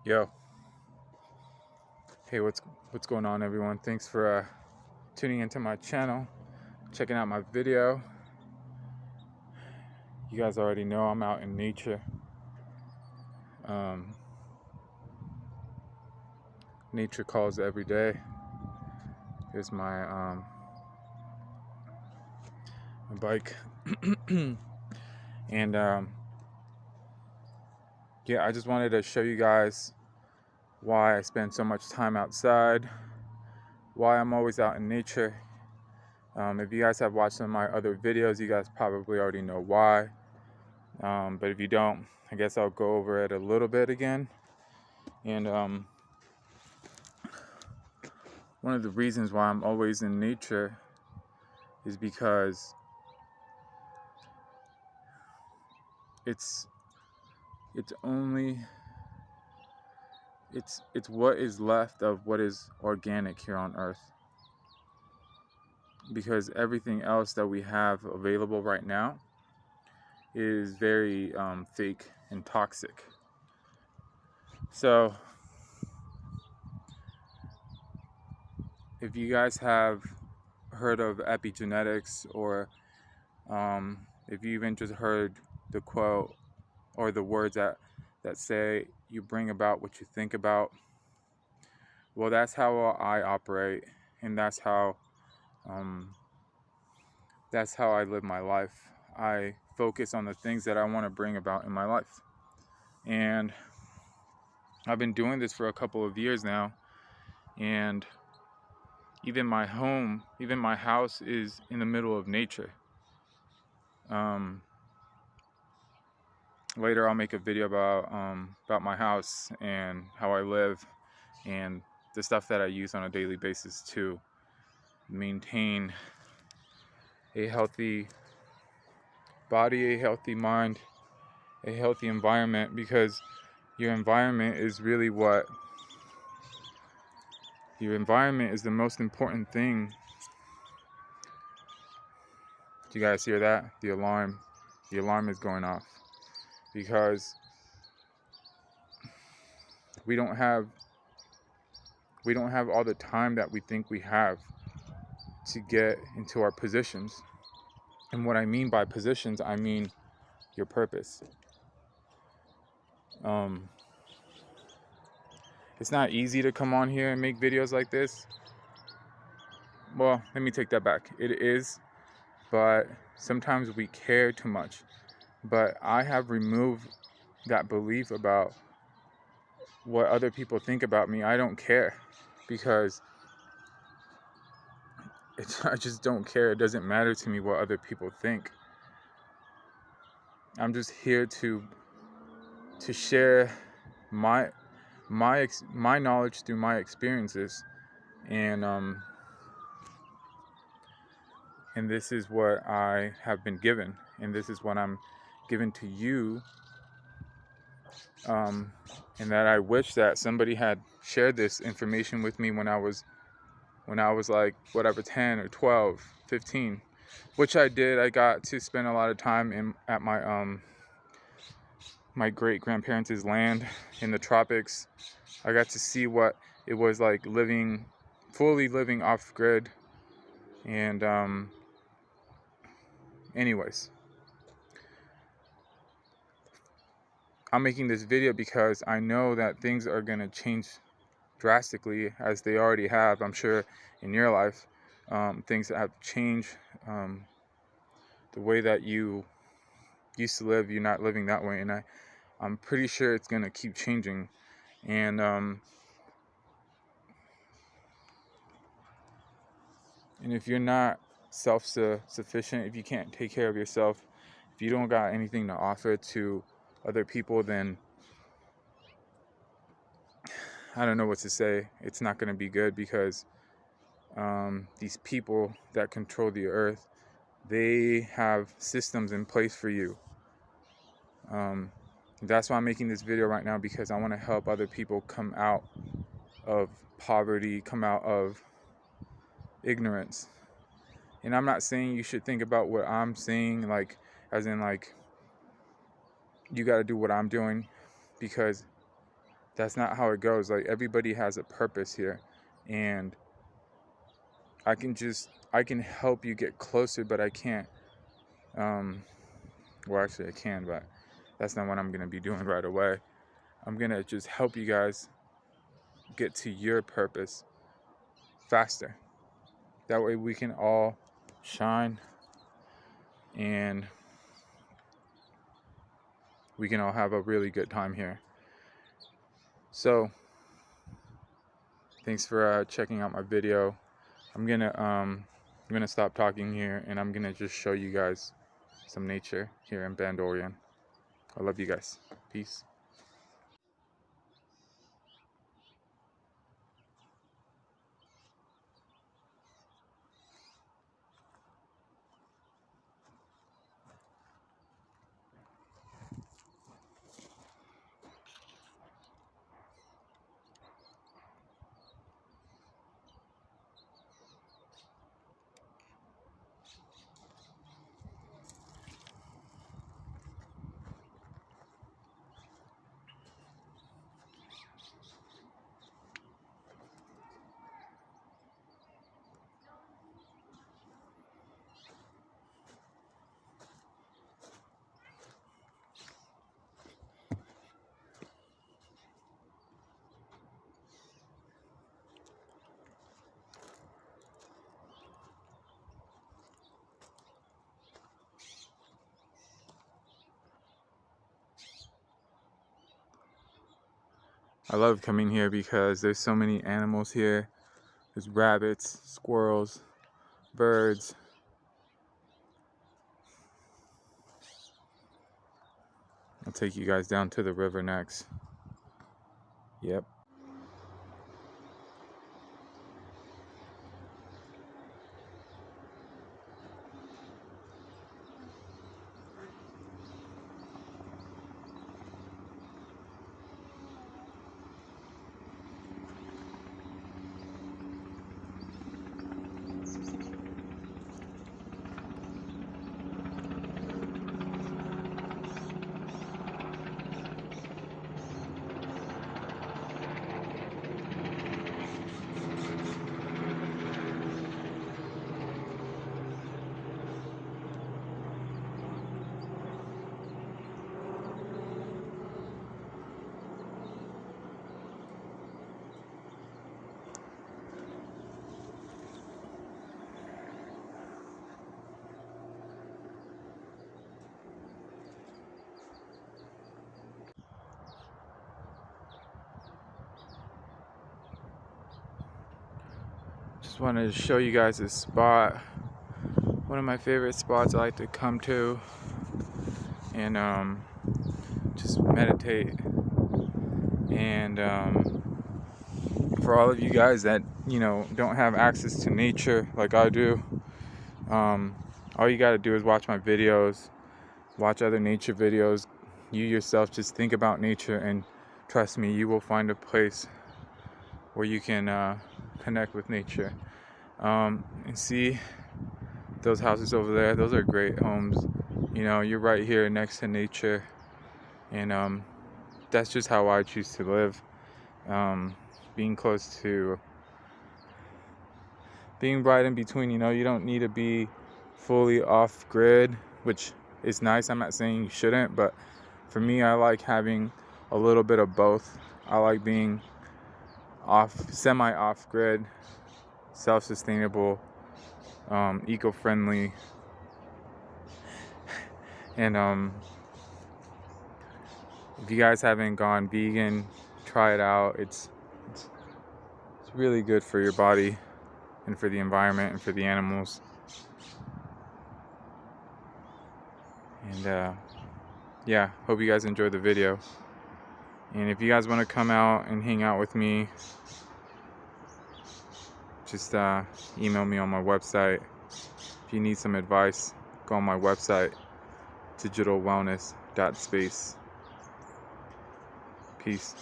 Yo, hey, what's going on, everyone? Thanks for tuning into my channel, checking out my video. You guys already know I'm out in nature. Um, nature calls every day. Here's my bike, and yeah, I just wanted to show you guys why I spend so much time outside, why I'm always out in nature. If you guys have watched some of my other videos, you guys probably already know why. But if you don't, I guess I'll go over it a little bit again. And one of the reasons why I'm always in nature is because it's only it's what is left of what is organic here on Earth. Because everything else that we have available right now is very fake and toxic. So if you guys have heard of epigenetics, or if you even just heard the quote or the words that say you bring about what you think about, well, that's how I operate, and that's how I live my life. I focus on the things that I want to bring about in my life, and I've been doing this for a couple of years now. And even my house is in the middle of nature. Later I'll make a video about my house and how I live, and the stuff that I use on a daily basis to maintain a healthy body, a healthy mind, a healthy environment, because your environment is really your environment is the most important thing. Do you guys hear that? The alarm is going off, because we don't have all the time that we think we have to get into our positions. And what I mean by positions, I mean your purpose. It's not easy to come on here and make videos like this. Well, let me take that back. It is, but sometimes we care too much. But I have removed that belief about what other people think about me. I don't care, because I just don't care. It doesn't matter to me what other people think. I'm just here to share my knowledge through my experiences, and this is what I have been given, and this is what I'm given to you. And that I wish that somebody had shared this information with me when I was like, whatever, 10 or 12, 15, which I did. I got to spend a lot of time at my great grandparents' land in the tropics. I got to see what it was like fully living off grid. And anyways, I'm making this video because I know that things are going to change drastically, as they already have, I'm sure, in your life. Things that have changed. The way that you used to live, you're not living that way, and I'm pretty sure it's going to keep changing. And if you're not self-sufficient, if you can't take care of yourself, if you don't got anything to offer to other people, then I don't know what to say. It's not going to be good, because these people that control the earth, they have systems in place for you. That's why I'm making this video right now, because I want to help other people come out of poverty, come out of ignorance. And I'm not saying you should think about what I'm saying, like, as in, like, you got to do what I'm doing, because That's not how it goes. Like, everybody has a purpose here, and I can help you get closer, but I can't. Well, actually, I can, but that's not what I'm gonna be doing right away. I'm gonna just help you guys get to your purpose faster. That way, we can all shine, and we can all have a really good time here. So, thanks for checking out my video. I'm gonna stop talking here, and I'm gonna just show you guys some nature here in Bend, Oregon. I love you guys. Peace. I love coming here because there's so many animals here. There's rabbits, squirrels, birds. I'll take you guys down to the river next. Yep. Just wanted to show you guys this spot. One of my favorite spots I like to come to and just meditate. And for all of you guys that don't have access to nature like I do, all you gotta do is watch my videos, watch other nature videos. You yourself just think about nature, and trust me, you will find a place where you can connect with nature. And see those houses over there, those are great homes. You're right here next to nature, and that's just how I choose to live. Being close to, being right in between. You don't need to be fully off grid, which is nice. I'm not saying you shouldn't, but for me, I like having a little bit of both. I like being semi off grid, self-sustainable, eco-friendly, and if you guys haven't gone vegan, try it out. It's really good for your body and for the environment and for the animals. And yeah, hope you guys enjoyed the video. And if you guys want to come out and hang out with me, just email me on my website. If you need some advice, go on my website, digitalwellness.space. Peace.